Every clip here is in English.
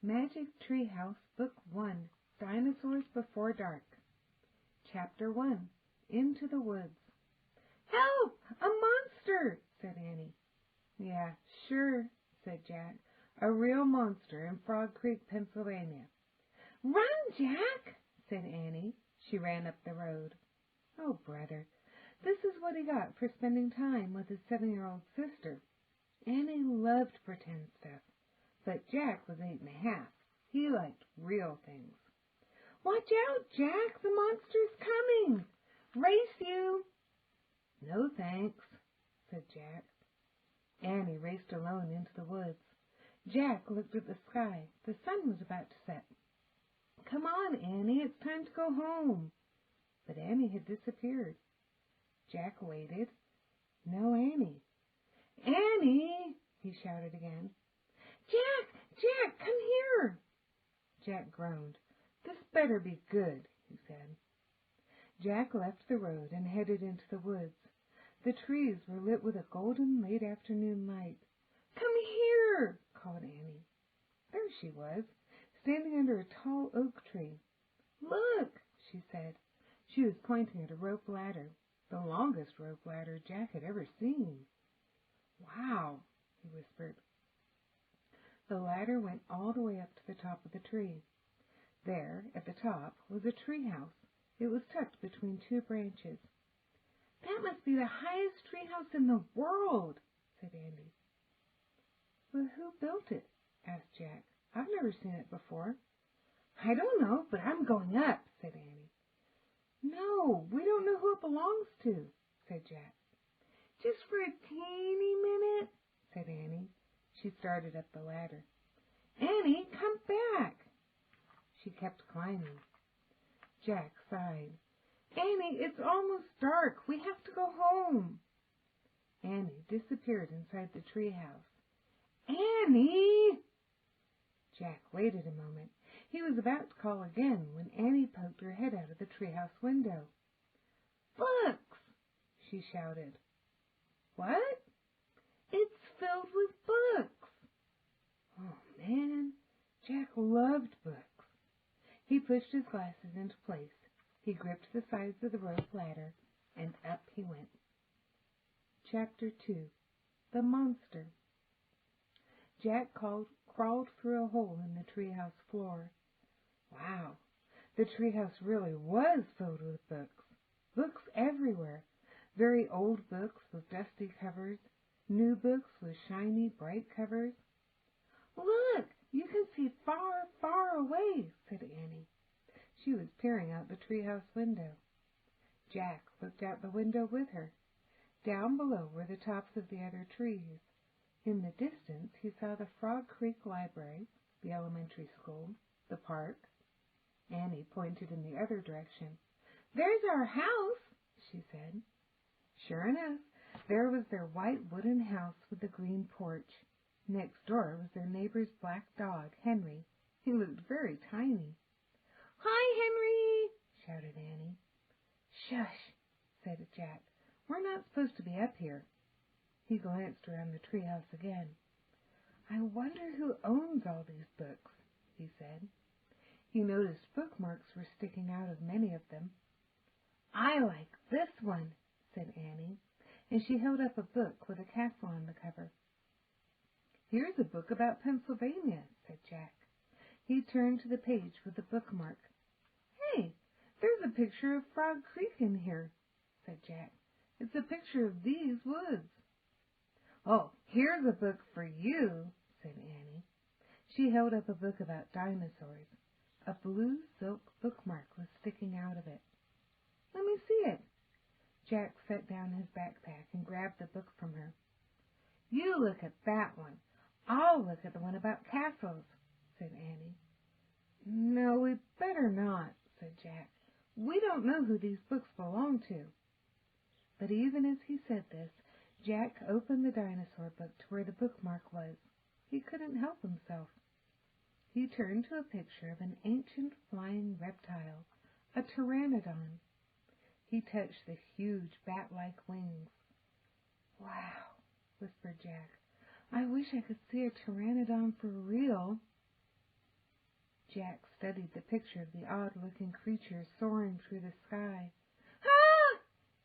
Magic Treehouse, Book 1, Dinosaurs Before Dark. Chapter 1, Into the Woods. "Help! A monster!" said Annie. "Yeah, sure," said Jack. "A real monster in Frog Creek, Pennsylvania." "Run, Jack!" said Annie. She ran up the road. Oh, brother, this is what he got for spending time with his 7-year-old sister. Annie loved pretend stuff, but Jack was 8.5. He liked real things. "Watch out, Jack! The monster's coming! Race you!" "No, thanks," said Jack. Annie raced alone into the woods. Jack looked at the sky. The sun was about to set. "Come on, Annie, it's time to go home." But Annie had disappeared. Jack waited. No Annie. "Annie!" he shouted again. Jack, come here!" Jack groaned. "This better be good," he said. Jack left the road and headed into the woods. The trees were lit with a golden late afternoon light. "Come here!" called Annie. There she was, standing under a tall oak tree. "Look!" she said. She was pointing at a rope ladder, the longest rope ladder Jack had ever seen. "Wow," he whispered. The ladder went all the way up to the top of the tree. There, at the top, was a tree house. It was tucked between two branches. "That must be the highest tree house in the world," said Andy. "Well, who built it?" asked Jack. "I've never seen it before." "I don't know, but I'm going up," said Annie. "No, we don't know who it belongs to," said Jack. "Just for a teeny minute," said Annie. She started up the ladder. "Annie, come back." She kept climbing. Jack sighed. "Annie, it's almost dark. We have to go home." Annie disappeared inside the tree house. "Annie!" Jack waited a moment. He was about to call again when Annie poked her head out of the treehouse window. "Books!" she shouted. "What?" "It's filled with books." Oh, man, Jack loved books. He pushed his glasses into place. He gripped the sides of the rope ladder, and up he went. Chapter 2, The Monster. Jack crawled through a hole in the treehouse floor. Wow, the treehouse really was filled with books. Books everywhere. Very old books with dusty covers. New books with shiny, bright covers. "Look, you can see far, far away," said Annie. She was peering out the treehouse window. Jack looked out the window with her. Down below were the tops of the other trees. In the distance he saw the Frog Creek Library, the elementary school, the park. Annie pointed in the other direction. "There's our house," she said. Sure enough, there was their white wooden house with the green porch. Next door was their neighbor's black dog, Henry. He looked very tiny. "Hi, Henry!" shouted Annie. "Shush!" said Jack. "We're not supposed to be up here." He glanced around the treehouse again. "I wonder who owns all these books," he said. He noticed bookmarks were sticking out of many of them. "I like this one," said Annie, and she held up a book with a castle on the cover. "Here's a book about Pennsylvania," said Jack. He turned to the page with the bookmark. "Hey, there's a picture of Frog Creek in here," said Jack. "It's a picture of these woods." "Oh, here's a book for you," said Annie. She held up a book about dinosaurs. A blue silk bookmark was sticking out of it. "Let me see it." Jack set down his backpack and grabbed the book from her. "You look at that one. I'll look at the one about castles," said Annie. "No, we'd better not," said Jack. "We don't know who these books belong to." But even as he said this, Jack opened the dinosaur book to where the bookmark was. He couldn't help himself. He turned to a picture of an ancient flying reptile, a pteranodon. He touched the huge bat-like wings. "Wow," whispered Jack. "I wish I could see a pteranodon for real." Jack studied the picture of the odd-looking creature soaring through the sky. "Ah!"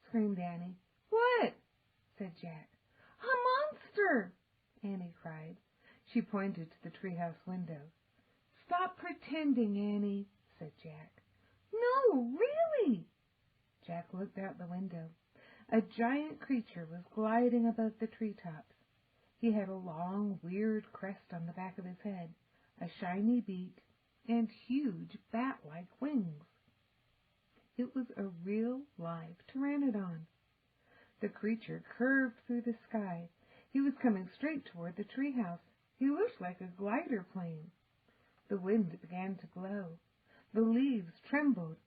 screamed Annie. "What?" said Jack. "A monster!" Annie cried. She pointed to the treehouse window. "Stop pretending, Annie," said Jack. "No, really!" Jack looked out the window. A giant creature was gliding above the treetops. He had a long, weird crest on the back of his head, a shiny beak, and huge bat-like wings. It was a real, live pteranodon. The creature curved through the sky. He was coming straight toward the treehouse. He looked like a glider plane. The wind began to blow. The leaves trembled.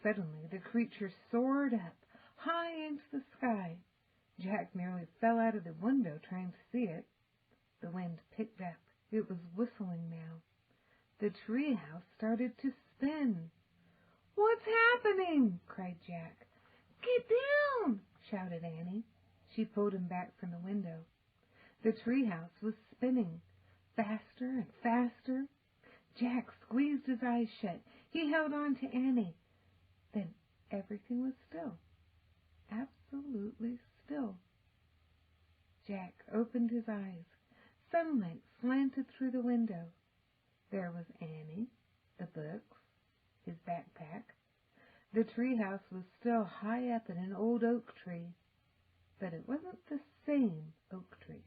Suddenly the creature soared up, high into the sky. Jack nearly fell out of the window trying to see it. The wind picked up. It was whistling now. The treehouse started to spin. "What's happening?" cried Jack. "Get down!" shouted Annie. She pulled him back from the window. The treehouse was spinning, faster and faster. Jack squeezed his eyes shut. He held on to Annie. Then everything was still. Absolutely still. Jack opened his eyes. Sunlight slanted through the window. There was Annie, the books, his backpack. The treehouse was still high up in an old oak tree, but it wasn't the same oak tree.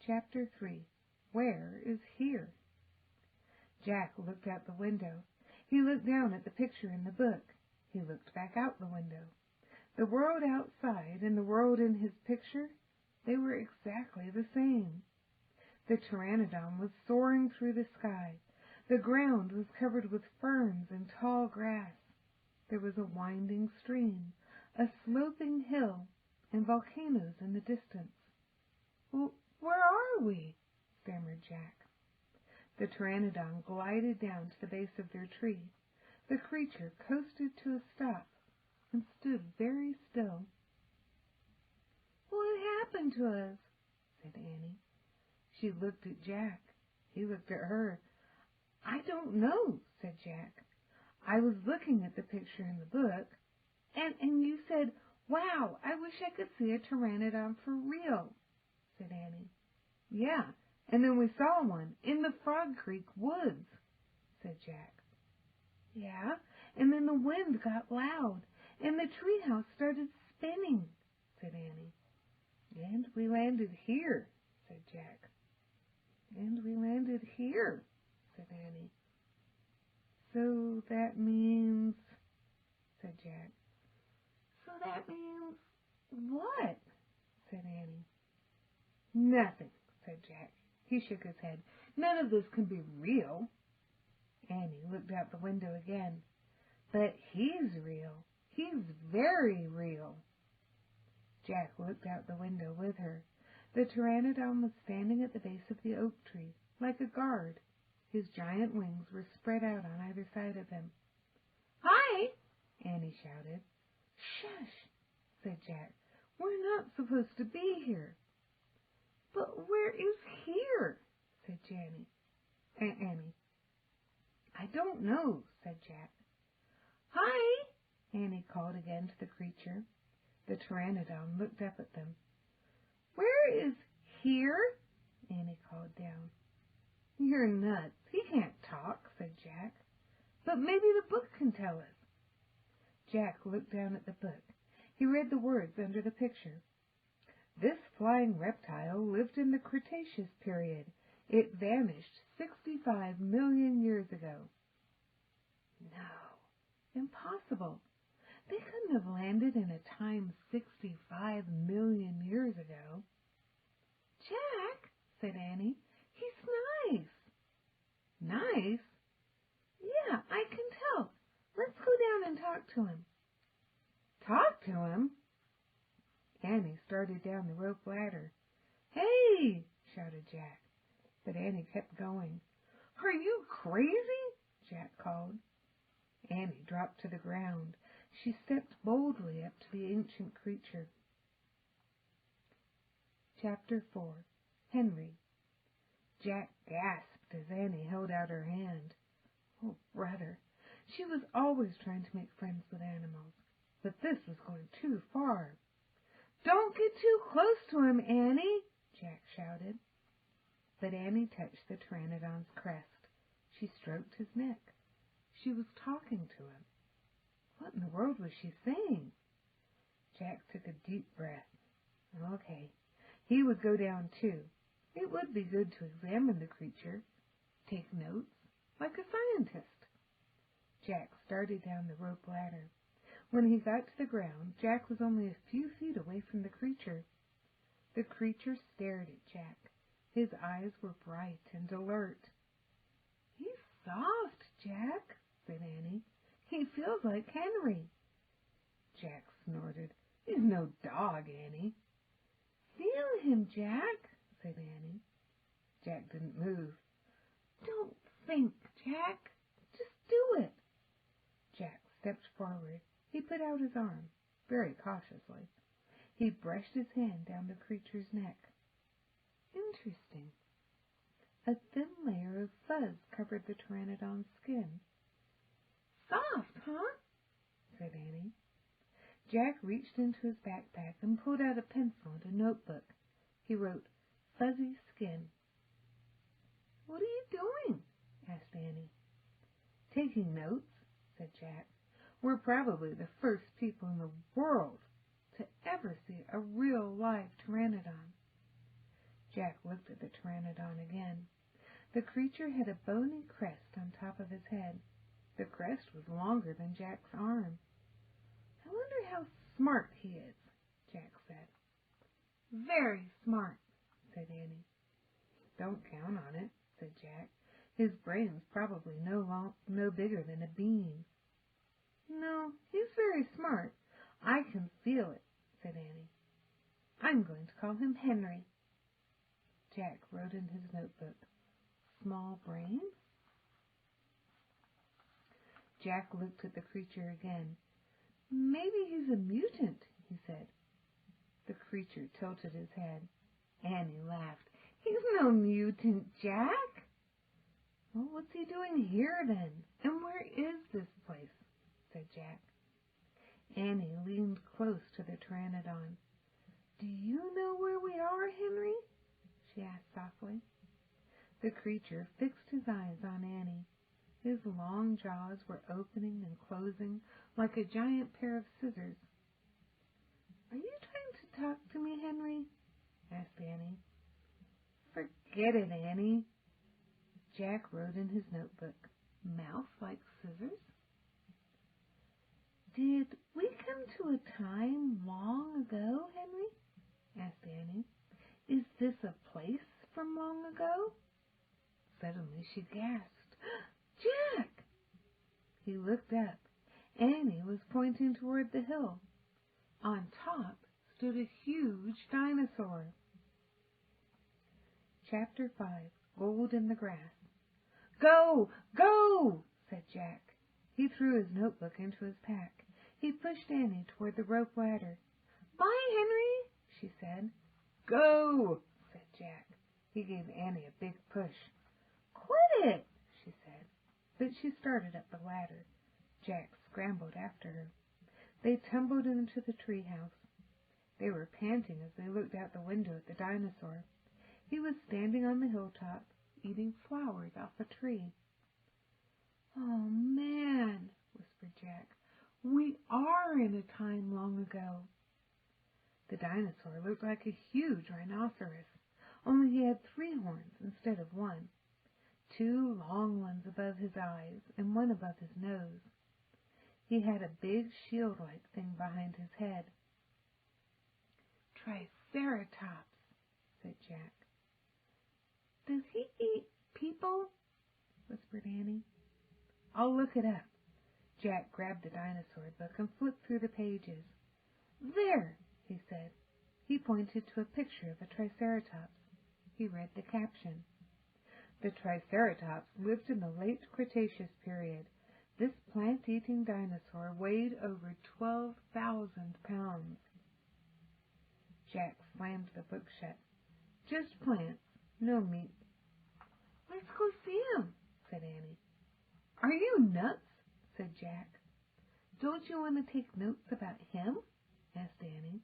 Chapter 3. Where is Here? Jack looked out the window. He looked down at the picture in the book. He looked back out the window. The world outside and the world in his picture, they were exactly the same. The pteranodon was soaring through the sky. The ground was covered with ferns and tall grass. There was a winding stream, a sloping hill, and volcanoes in the distance. "Where are we?" stammered Jack. The pteranodon glided down to the base of their tree. The creature coasted to a stop and stood very still. "What happened to us?" said Annie. She looked at Jack. He looked at her. "I don't know," said Jack. "I was looking at the picture in the book, and you said, 'Wow, I wish I could see a pteranodon for real,'" said Annie. "Yeah, and then we saw one in the Frog Creek woods," said Jack. "Yeah, and then the wind got loud, and the treehouse started spinning," said Annie. "And we landed here," said Jack. "And we landed here," said Annie. "So that means," said Jack. "So that means what?" said Annie. "Nothing," said Jack. He shook his head. "None of this can be real." Annie looked out the window again. "But he's real. He's very real." Jack looked out the window with her. The pteranodon was standing at the base of the oak tree, like a guard. His giant wings were spread out on either side of him. "Hi!" Annie shouted. "Shush!" said Jack. "We're not supposed to be here." "But where is here?" said Annie. "I don't know," said Jack. "Hi!" Annie called again to the creature. The pteranodon looked up at them. "Where is here?" Annie called down. "You're nuts. He can't talk," said Jack. "But maybe the book can tell us." Jack looked down at the book. He read the words under the picture. "This flying reptile lived in the Cretaceous period. It vanished 65 million years ago." No, impossible. They couldn't have landed in a time 65 million years ago. "Jack," said Annie, "he's nice." "Nice?" "Yeah, I can tell. Let's go down and talk to him." "Talk to him?" Annie started down the rope ladder. "Hey!" shouted Jack. But Annie kept going. "Are you crazy?" Jack called. Annie dropped to the ground. She stepped boldly up to the ancient creature. Chapter 4. Henry. Jack gasped as Annie held out her hand. Oh, brother, she was always trying to make friends with animals, but this was going too far. "Don't get too close to him, Annie," Jack shouted. But Annie touched the pteranodon's crest. She stroked his neck. She was talking to him. What in the world was she saying? Jack took a deep breath. Okay, he would go down too. It would be good to examine the creature, take notes, like a scientist. Jack started down the rope ladder. When he got to the ground, Jack was only a few feet away from the creature. The creature stared at Jack. His eyes were bright and alert. "He's soft, Jack," said Annie. "He feels like Henry." Jack snorted. "He's no dog, Annie." "Feel him, Jack," said Annie. Jack didn't move. "Don't think, Jack. Just do it." Jack stepped forward. He put out his arm, very cautiously. He brushed his hand down the creature's neck. Interesting. A thin layer of fuzz covered the pteranodon's skin. "Soft, huh?" said Annie. Jack reached into his backpack and pulled out a pencil and a notebook. He wrote, "Fuzzy skin." "What are you doing?" asked Annie. "Taking notes," said Jack. "We're probably the first people in the world to ever see a real live pteranodon." Jack looked at the pteranodon again. The creature had a bony crest on top of his head. The crest was longer than Jack's arm. "I wonder how smart he is," Jack said. "Very smart," said Annie. "Don't count on it," said Jack. "His brain's probably no bigger than a bean." "No, he's very smart. I can feel it," said Annie. "I'm going to call him Henry." Jack wrote in his notebook, "Small brain?" Jack looked at the creature again. "Maybe he's a mutant," he said. The creature tilted his head. Annie laughed. "He's no mutant, Jack." "Well, what's he doing here, then? And where is this place?" said Jack. Annie leaned close to the pteranodon. "Do you know where we are, Henry?" she asked softly. The creature fixed his eyes on Annie. His long jaws were opening and closing like a giant pair of scissors. "Are you trying to talk to me, Henry?" asked Annie. "Forget it, Annie." Jack wrote in his notebook, "Mouth like scissors?" "Did we come to a time long ago, Henry?" asked Annie. "Is this a place from long ago?" Suddenly she gasped, "Jack!" He looked up. Annie was pointing toward the hill. On top stood a huge dinosaur. Chapter 5. Gold in the Grass. "Go! Go!" said Jack. He threw his notebook into his pack. He pushed Annie toward the rope ladder. "Bye, Henry," she said. "Go!" said Jack. He gave Annie a big push. "Quit it!" she said. But she started up the ladder. Jack scrambled after her. They tumbled into the treehouse. They were panting as they looked out the window at the dinosaur. He was standing on the hilltop, eating flowers off a tree. "Oh, man," whispered Jack. "We are in a time long ago." The dinosaur looked like a huge rhinoceros, only he had 3 horns instead of 1. 2 long ones above his eyes and 1 above his nose. He had a big shield-like thing behind his head. "Triceratops," said Jack. "Does he eat people?" whispered Annie. "I'll look it up." Jack grabbed the dinosaur book and flipped through the pages. "There," he said. He pointed to a picture of a triceratops. He read the caption. "The Triceratops lived in the late Cretaceous period. This plant-eating dinosaur weighed over 12,000 pounds. Jack slammed the book shut. "Just plants, no meat." "Let's go see him, said Annie. Are you nuts? Said Jack. Don't you want to take notes about him? Asked Annie.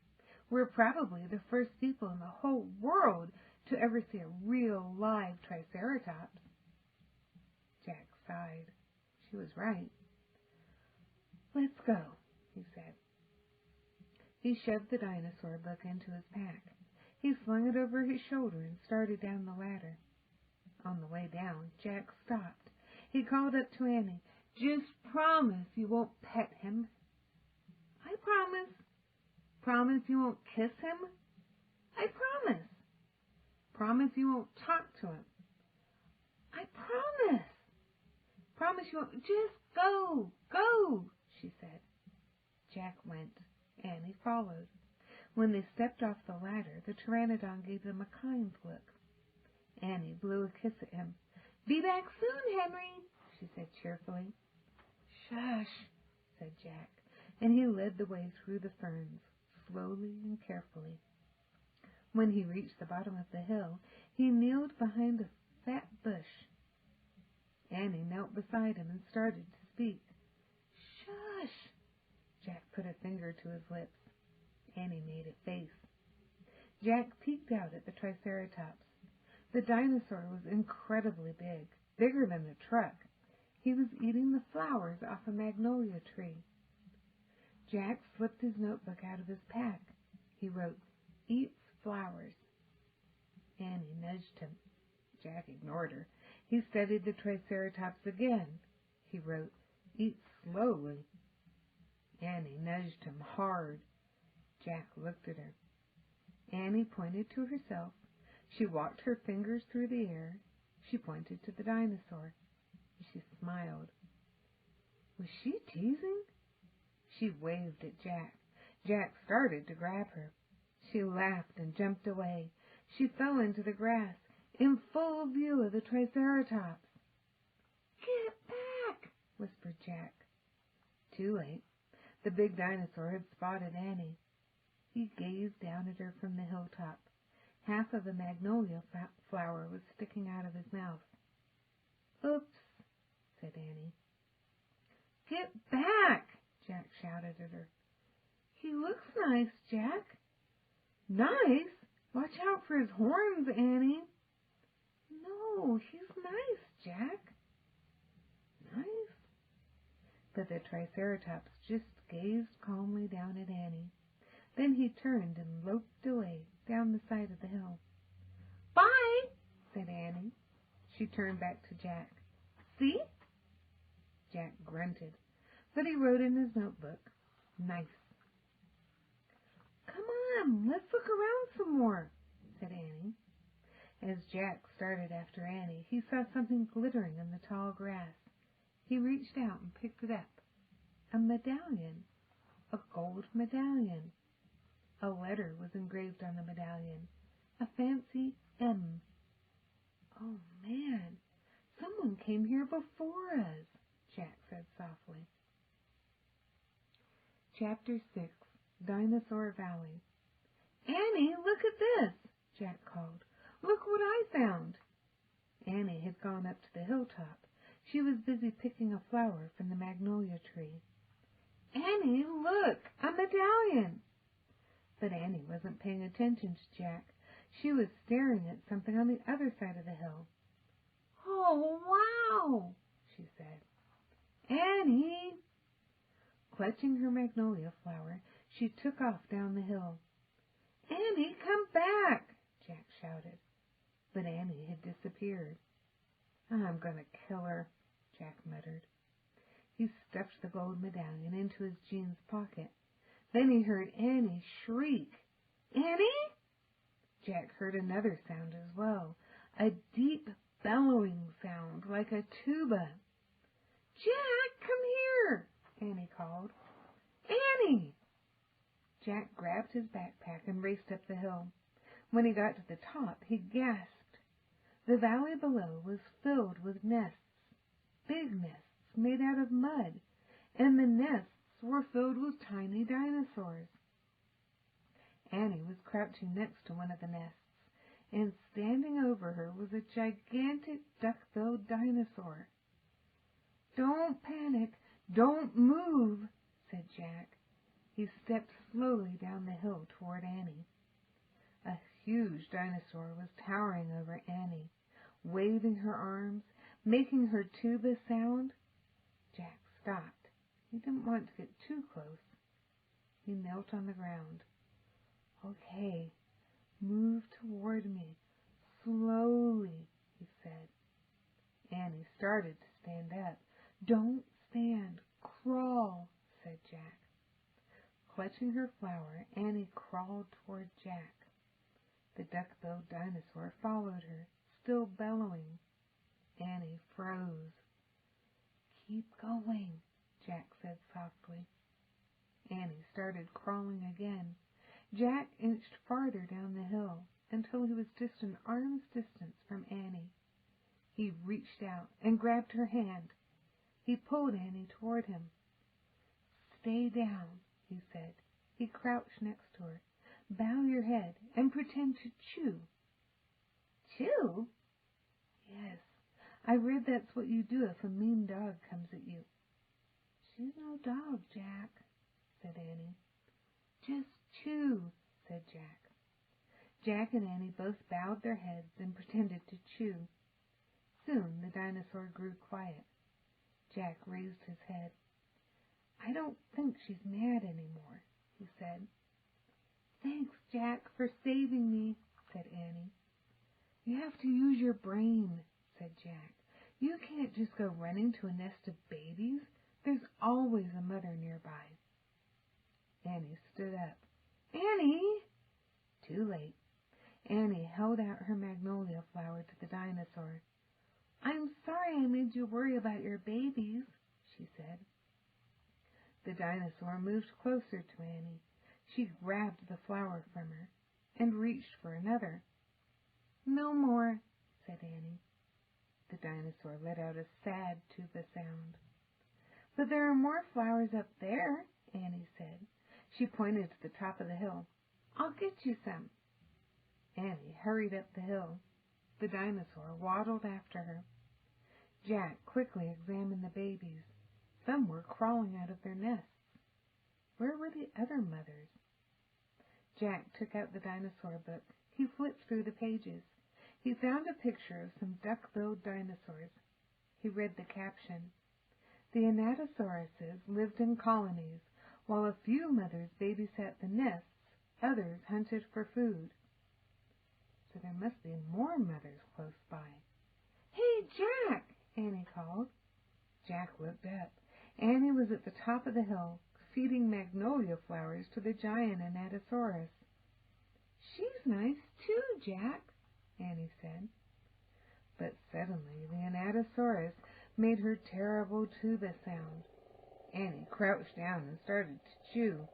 We're probably the first people in the whole world to ever see a real live Triceratops. Jack sighed. She was right. Let's go, he said. He shoved the dinosaur book into his pack. He slung it over his shoulder and started down the ladder. On the way down, Jack stopped. He called up to Annie. Just promise you won't pet him. I promise. Promise you won't kiss him. I promise. Promise you won't talk to him. I promise. Promise you won't. Just go, go, she said. Jack went. Annie followed. When they stepped off the ladder, the pteranodon gave them a kind look. Annie blew a kiss at him. Be back soon, Henry, she said cheerfully. Shush, said Jack, and he led the way through the ferns, slowly and carefully. When he reached the bottom of the hill, he kneeled behind a fat bush. Annie knelt beside him and started to speak. Shush! Jack put a finger to his lips. Annie made a face. Jack peeked out at the Triceratops. The dinosaur was incredibly big, bigger than the truck. He was eating the flowers off a magnolia tree. Jack slipped his notebook out of his pack. He wrote, Eats flowers. Annie nudged him. Jack ignored her. He studied the Triceratops again. He wrote, Eat slowly. Annie nudged him hard. Jack looked at her. Annie pointed to herself. She walked her fingers through the air. She pointed to the dinosaur. She smiled. Was she teasing? She waved at Jack. Jack started to grab her. She laughed and jumped away. She fell into the grass, in full view of the Triceratops. Get back, whispered Jack. Too late. The big dinosaur had spotted Annie. He gazed down at her from the hilltop. Half of a magnolia flower was sticking out of his mouth. Oops, said Annie. Get back, Jack shouted at her. He looks nice, Jack. Nice? Watch out for his horns, Annie. No, he's nice, Jack. Nice? But the Triceratops just gazed calmly down at Annie. Then he turned and loped away down the side of the hill. Bye, said Annie. She turned back to Jack. See? Jack grunted, but he wrote in his notebook, Nice. Come on, let's look around some more, said Annie. As Jack started after Annie, he saw something glittering in the tall grass. He reached out and picked it up. A medallion. A gold medallion. A letter was engraved on the medallion. A fancy M. Oh, man, someone came here before us, Jack said softly. Chapter 6, Dinosaur Valley. Annie, look at this, Jack called. Look what I found. Annie had gone up to the hilltop. She was busy picking a flower from the magnolia tree. Annie, look, a medallion. But Annie wasn't paying attention to Jack. She was staring at something on the other side of the hill. Oh, wow, she said. Annie! Clutching her magnolia flower, she took off down the hill. Annie, come back, Jack shouted. But Annie had disappeared. I'm going to kill her, Jack muttered. He stuffed the gold medallion into his jeans pocket. Then he heard Annie shriek. Annie? Jack heard another sound as well, a deep bellowing sound like a tuba. Jack, come here, Annie called. Annie! Jack grabbed his backpack and raced up the hill. When he got to the top, he gasped. The valley below was filled with nests, big nests made out of mud, and the nests were filled with tiny dinosaurs. Annie was crouching next to one of the nests, and standing over her was a gigantic duck-billed dinosaur. "Don't panic! Don't move!" said Jack. He stepped slowly down the hill toward Annie. A huge dinosaur was towering over Annie, waving her arms, making her tuba sound. Jack stopped. He didn't want to get too close. He knelt on the ground. "Okay, move toward me, slowly," he said. Annie started to stand up. "Don't stand, crawl," said Jack. Clutching her flower, Annie crawled toward Jack. The duck-billed dinosaur followed her, still bellowing. Annie froze. "Keep going," Jack said softly. Annie started crawling again. Jack inched farther down the hill until he was just an arm's distance from Annie. He reached out and grabbed her hand. He pulled Annie toward him. "Stay down," he said. He crouched next to her. "Bow your head and pretend to chew." "Chew?" "Yes. I read that's what you do if a mean dog comes at you." "She's no dog, Jack," said Annie. "Just chew," said Jack. Jack and Annie both bowed their heads and pretended to chew. Soon the dinosaur grew quiet. Jack raised his head. "I don't think she's mad anymore," he said. "Thanks, Jack, for saving me," said Annie. "You have to use your brain," said Jack. "You can't just go running to a nest of babies. There's always a mother nearby." Annie stood up. "Annie!" Too late. Annie held out her magnolia flower to the dinosaur. "I'm sorry I made you worry about your babies," she said. The dinosaur moved closer to Annie. She grabbed the flower from her and reached for another. "No more," said Annie. The dinosaur let out a sad tuba sound. "But there are more flowers up there," Annie said. She pointed to the top of the hill. "I'll get you some." Annie hurried up the hill. The dinosaur waddled after her. Jack quickly examined the babies. Some were crawling out of their nests. Where were the other mothers? Jack took out the dinosaur book. He flipped through the pages. He found a picture of some duck-billed dinosaurs. He read the caption. "The Anatosauruses lived in colonies. While a few mothers babysat the nests, others hunted for food." So there must be more mothers close by. "Hey, Jack!" Annie called. Jack looked up. Annie was at the top of the hill, feeding magnolia flowers to the giant Anatosaurus. "She's nice too, Jack," Annie said. But suddenly the Anatosaurus made her terrible tuba sound. Annie crouched down and started to chew.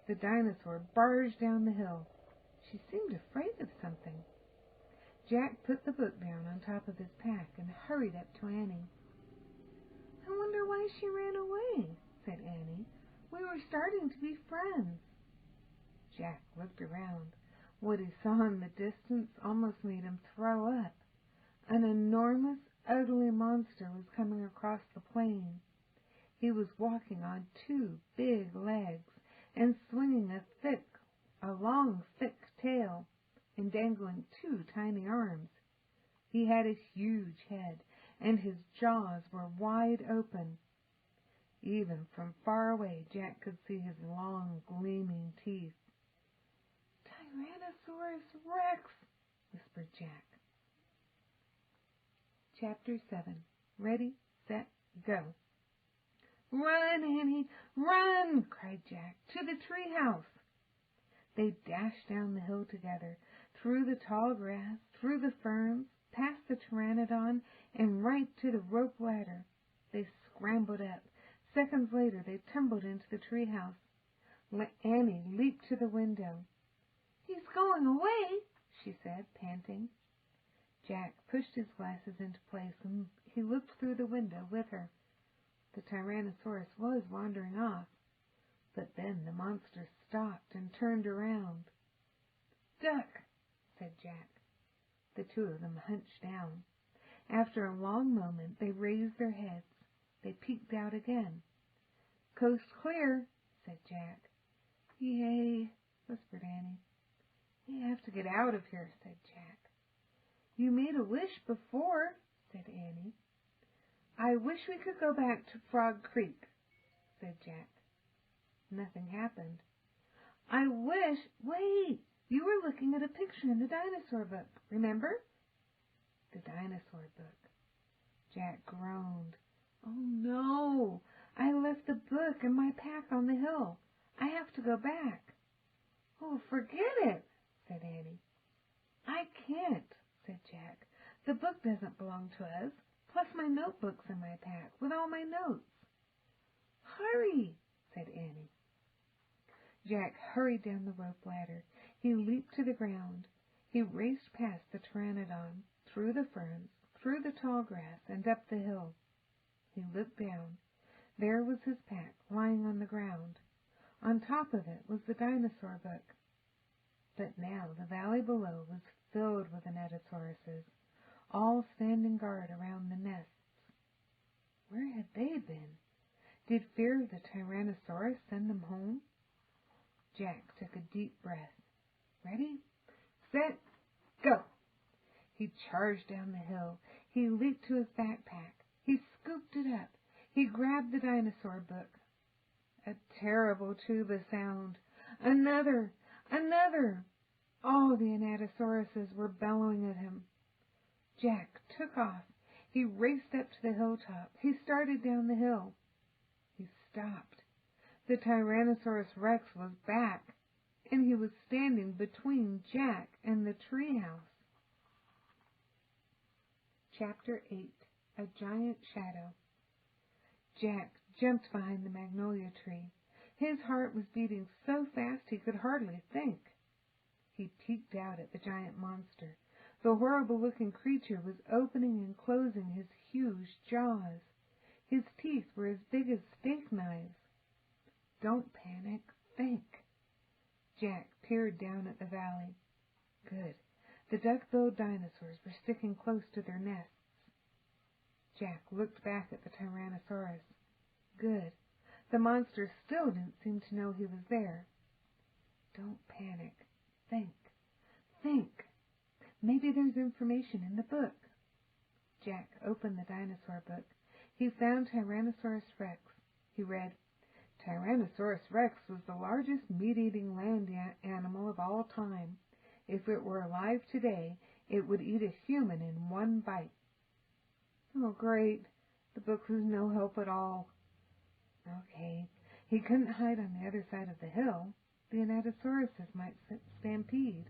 The dinosaur barged down the hill. She seemed afraid of something. Jack put the book down on top of his pack and hurried up to Annie. "I wonder why she ran away," said Annie. "We were starting to be friends." Jack looked around. What he saw in the distance almost made him throw up. An enormous, ugly monster was coming across the plain. He was walking on 2 big legs and swinging a long, thick tail and dangling 2 tiny arms. He had a huge head, and his jaws were wide open. Even from far away, Jack could see his long, gleaming teeth. "Tyrannosaurus Rex!" whispered Jack. Chapter 7. Ready, Set, Go. "Run, Annie, run!" cried Jack. "To the treehouse!" They dashed down the hill together, through the tall grass, through the ferns, past the pteranodon, and right to the rope ladder. They scrambled up. Seconds later, they tumbled into the treehouse. Annie leaped to the window. "He's going away," she said, panting. Jack pushed his glasses into place, and he looked through the window with her. The Tyrannosaurus was wandering off. But then the monster stopped and turned around. "Duck," said Jack. The two of them hunched down. After a long moment, they raised their heads. They peeked out again. "Coast clear," said Jack. "Yay," whispered Annie. "We have to get out of here," said Jack. "You made a wish before," said Annie. "I wish we could go back to Frog Creek," said Jack. Nothing happened. "I wish—" "Wait! You were looking at a picture in the dinosaur book, remember?" The dinosaur book. Jack groaned. "Oh, no! I left the book and my pack on the hill. I have to go back." "Oh, forget it," said Annie. "I can't," said Jack. "The book doesn't belong to us, plus my notebook's in my pack with all my notes." "Hurry," said Annie. Jack hurried down the rope ladder. He leaped to the ground. He raced past the pteranodon, through the ferns, through the tall grass, and up the hill. He looked down. There was his pack, lying on the ground. On top of it was the dinosaur book. But now the valley below was filled with anatosauruses, all standing guard around the nests. Where had they been? Did fear of the Tyrannosaurus send them home? Jack took a deep breath. Ready, set, go! He charged down the hill. He leaped to his backpack. He scooped it up. He grabbed the dinosaur book. A terrible tuba sound. Another! Another! All the anatosauruses were bellowing at him. Jack took off. He raced up to the hilltop. He started down the hill. He stopped. The Tyrannosaurus Rex was back, and he was standing between Jack and the treehouse. Chapter 8. A Giant Shadow. Jack jumped behind the magnolia tree. His heart was beating so fast he could hardly think. He peeked out at the giant monster. The horrible-looking creature was opening and closing his huge jaws. His teeth were as big as steak knives. "Don't panic. Think." Jack peered down at the valley. Good. The duck-billed dinosaurs were sticking close to their nests. Jack looked back at the Tyrannosaurus. Good. The monster still didn't seem to know he was there. Don't panic. Think. Think. Maybe there's information in the book. Jack opened the dinosaur book. He found Tyrannosaurus Rex. He read, Tyrannosaurus Rex was the largest meat-eating land animal of all time. If it were alive today, it would eat a human in one bite. Oh, great. The book was no help at all. Okay. He couldn't hide on the other side of the hill. The anatosauruses might stampede.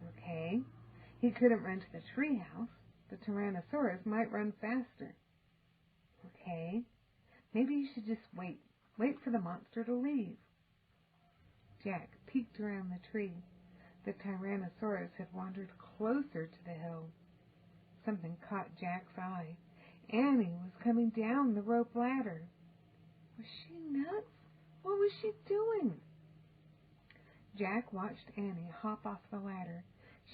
Okay. He couldn't run to the treehouse. The Tyrannosaurus might run faster. Okay. Maybe he should just wait. Wait for the monster to leave. Jack peeked around the tree. The Tyrannosaurus had wandered closer to the hill. Something caught Jack's eye. Annie was coming down the rope ladder. Was she nuts? What was she doing? Jack watched Annie hop off the ladder.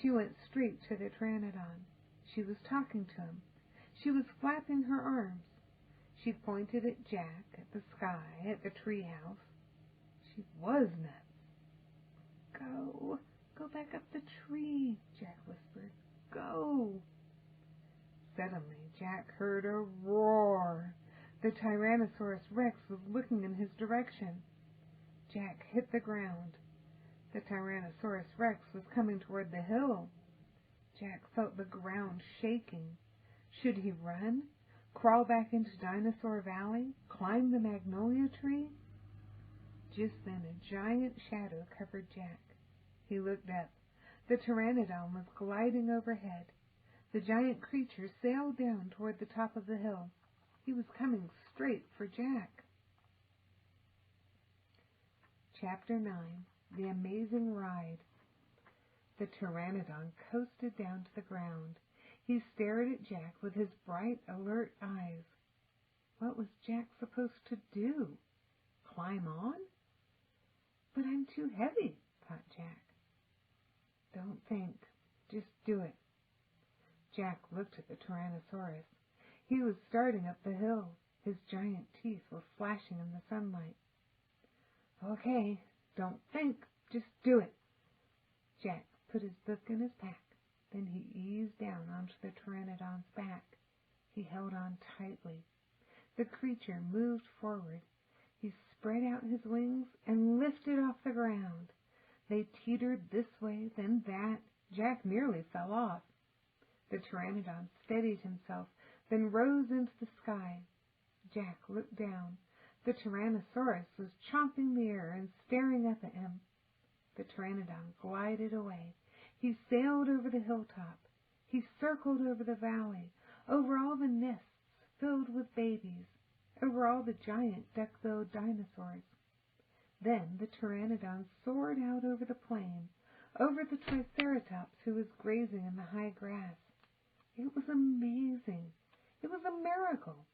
She went straight to the pteranodon. She was talking to him. She was flapping her arms. She pointed at Jack, at the sky, at the treehouse. She was nuts. Go. Go back up the tree, Jack whispered. Go. Suddenly, Jack heard a roar. The Tyrannosaurus Rex was looking in his direction. Jack hit the ground. The Tyrannosaurus Rex was coming toward the hill. Jack felt the ground shaking. Should he run? Crawl back into Dinosaur Valley? Climb the magnolia tree? Just then a giant shadow covered Jack. He looked up. The pteranodon was gliding overhead. The giant creature sailed down toward the top of the hill. He was coming straight for Jack. Chapter 9. The Amazing Ride. The pteranodon coasted down to the ground. He stared at Jack with his bright, alert eyes. What was Jack supposed to do? Climb on? But I'm too heavy, thought Jack. Don't think. Just do it, Jack looked at the Tyrannosaurus. He was starting up the hill. His giant teeth were flashing in the sunlight. "Okay, don't think, just do it." Jack put his book in his pack. Then he eased down onto the Pteranodon's back. He held on tightly. The creature moved forward. He spread out his wings and lifted off the ground. They teetered this way, then that. Jack nearly fell off. The Pteranodon steadied himself, then rose into the sky. Jack looked down. The Tyrannosaurus was chomping the air and staring up at him. The Pteranodon glided away. He sailed over the hilltop. He circled over the valley, over all the nests filled with babies, over all the giant duck-billed dinosaurs. Then the Pteranodon soared out over the plain, over the Triceratops who was grazing in the high grass. It was amazing. It was a miracle.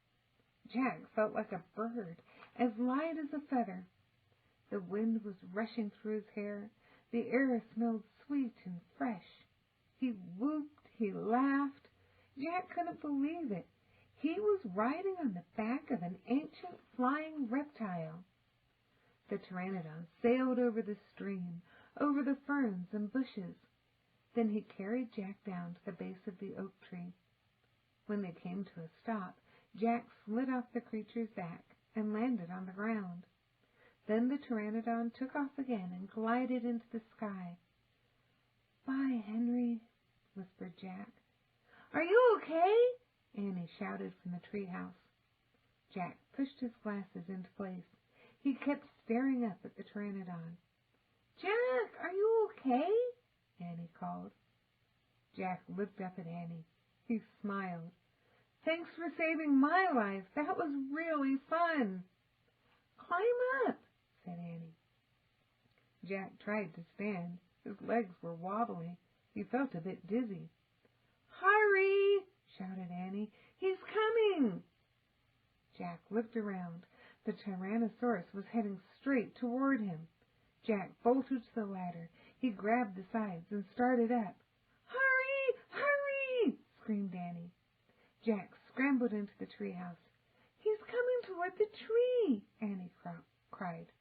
Jack felt like a bird, as light as a feather. The wind was rushing through his hair. The air smelled sweet and fresh. He whooped. He laughed. Jack couldn't believe it. He was riding on the back of an ancient flying reptile. The Pteranodon sailed over the stream, over the ferns and bushes. Then he carried Jack down to the base of the oak tree. When they came to a stop, Jack slid off the creature's back and landed on the ground. Then the Pteranodon took off again and glided into the sky. "Bye, Henry," whispered Jack. "Are you okay?" Annie shouted from the treehouse. Jack pushed his glasses into place. He kept staring up at the Pteranodon. "Jack, are you okay?" Annie called. Jack looked up at Annie. He smiled. "Thanks for saving my life. That was really fun." "Climb up," said Annie. Jack tried to stand. His legs were wobbly. He felt a bit dizzy. "Hurry!" shouted Annie. "He's coming!" Jack looked around. The Tyrannosaurus was heading straight toward him. Jack bolted to the ladder. He grabbed the sides and started up. "Hurry! Hurry!" screamed Annie. Jack scrambled into the treehouse. "He's coming toward the tree!" Annie cried.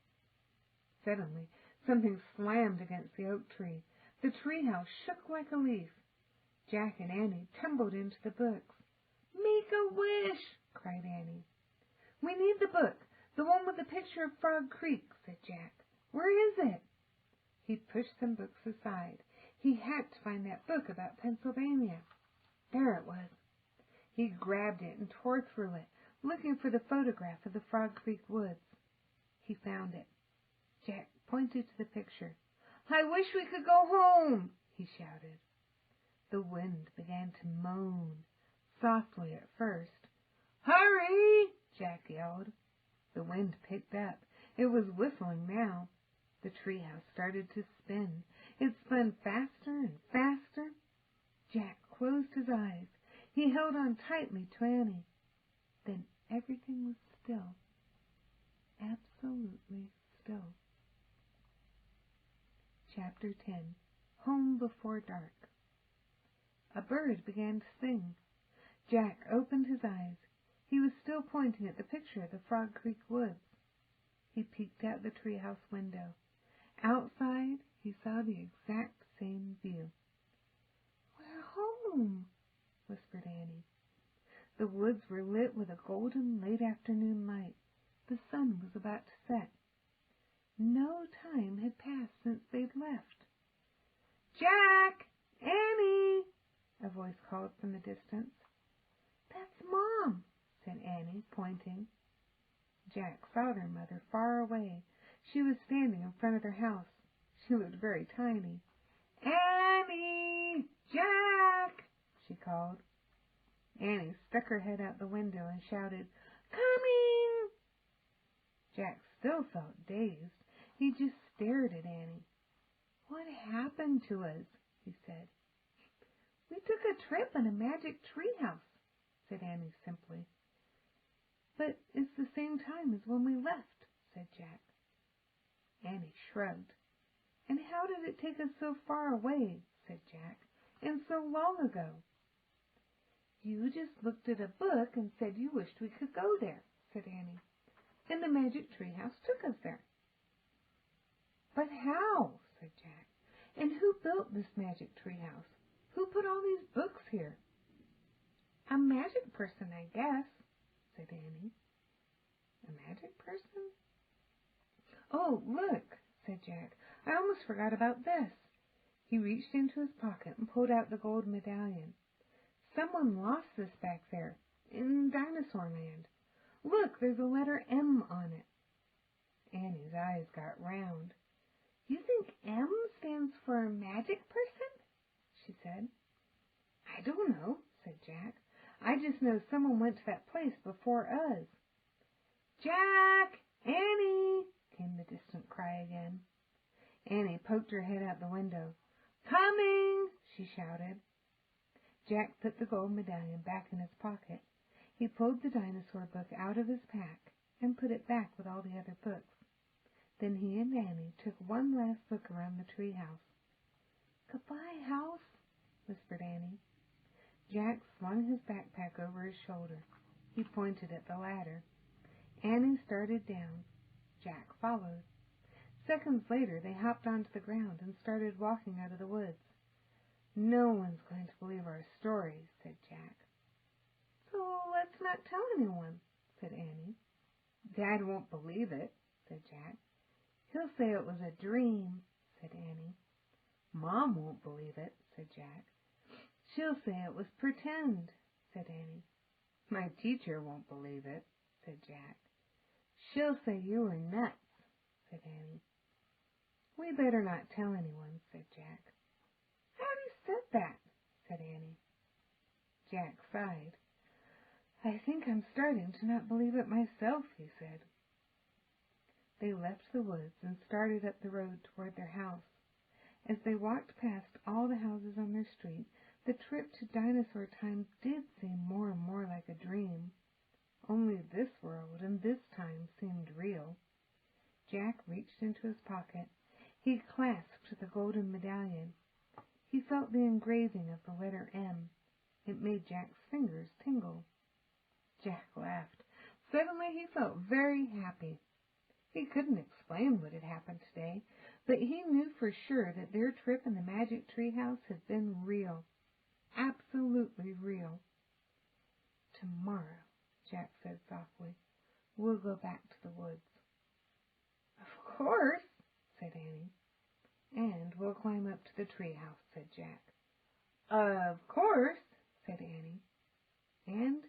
Suddenly, something slammed against the oak tree. The treehouse shook like a leaf. Jack and Annie tumbled into the books. "Make a wish!" cried Annie. "We need the book, the one with the picture of Frog Creek," said Jack. "Where is it?" He pushed some books aside. He had to find that book about Pennsylvania. There it was. He grabbed it and tore through it, looking for the photograph of the Frog Creek woods. He found it. Jack pointed to the picture. "I wish we could go home," he shouted. The wind began to moan, softly at first. "Hurry!" Jack yelled. The wind picked up. It was whistling now. The treehouse started to spin. It spun faster and faster. Jack closed his eyes. He held on tightly to Annie. Then everything was still. Absolutely still. Chapter 10. Home Before Dark. A bird began to sing. Jack opened his eyes. He was still pointing at the picture of the Frog Creek woods. He peeked out the treehouse window. Outside, he saw the exact same view. "We're home," whispered Annie. The woods were lit with a golden late-afternoon light. The sun was about to set. No time had passed since they'd left. "Jack! Annie!" a voice called from the distance. "That's Mom," said Annie, pointing. Jack saw their mother far away. She was standing in front of their house. She looked very tiny. "Annie! Jack!" she called. Annie stuck her head out the window and shouted, "Coming!" Jack still felt dazed. He just stared at Annie. "What happened to us?" he said. "We took a trip in a magic treehouse," said Annie simply. "But it's the same time as when we left," said Jack. Annie shrugged. "And how did it take us so far away," said Jack, "and so long ago?" You just looked at a book and said you wished we could go there, said Annie, and the magic treehouse took us there. But how? Said Jack. And who built this magic treehouse? Who put all these books here? A magic person, I guess, said Annie. A magic person? Oh, look, said Jack. I almost forgot about this. He reached into his pocket and pulled out the gold medallion. Someone lost this back there, in Dinosaur Land. Look, there's a letter M on it. Annie's eyes got round. You think M stands for magic person? She said. I don't know, said Jack. I just know someone went to that place before us. Jack! Annie! Came the distant cry again. Annie poked her head out the window. Coming! She shouted. Jack put the gold medallion back in his pocket. He pulled the dinosaur book out of his pack and put it back with all the other books. Then he and Annie took one last look around the treehouse. Goodbye, house, whispered Annie. Jack slung his backpack over his shoulder. He pointed at the ladder. Annie started down. Jack followed. Seconds later, they hopped onto the ground and started walking out of the woods. No one's going to believe our story, said Jack. So let's not tell anyone, said Annie. Dad won't believe it, said Jack. He'll say it was a dream, said Annie. Mom won't believe it, said Jack. She'll say it was pretend, said Annie. My teacher won't believe it, said Jack. She'll say you were nuts, said Annie. We better not tell anyone, said Jack. How you said that, said Annie. Jack sighed. I think I'm starting to not believe it myself, he said. They left the woods and started up the road toward their house. As they walked past all the houses on their street, the trip to Dinosaur Time did seem more and more like a dream. Only this world and this time seemed real. Jack reached into his pocket. He clasped the golden medallion. He felt the engraving of the letter M. It made Jack's fingers tingle. Jack laughed. Suddenly he felt very happy. He couldn't explain what had happened today, but he knew for sure that their trip in the magic treehouse had been real. Absolutely real. Tomorrow, Jack said softly, we'll go back to the woods. Of course, said Annie. And we'll climb up to the treehouse, said Jack. Of course, said Annie. And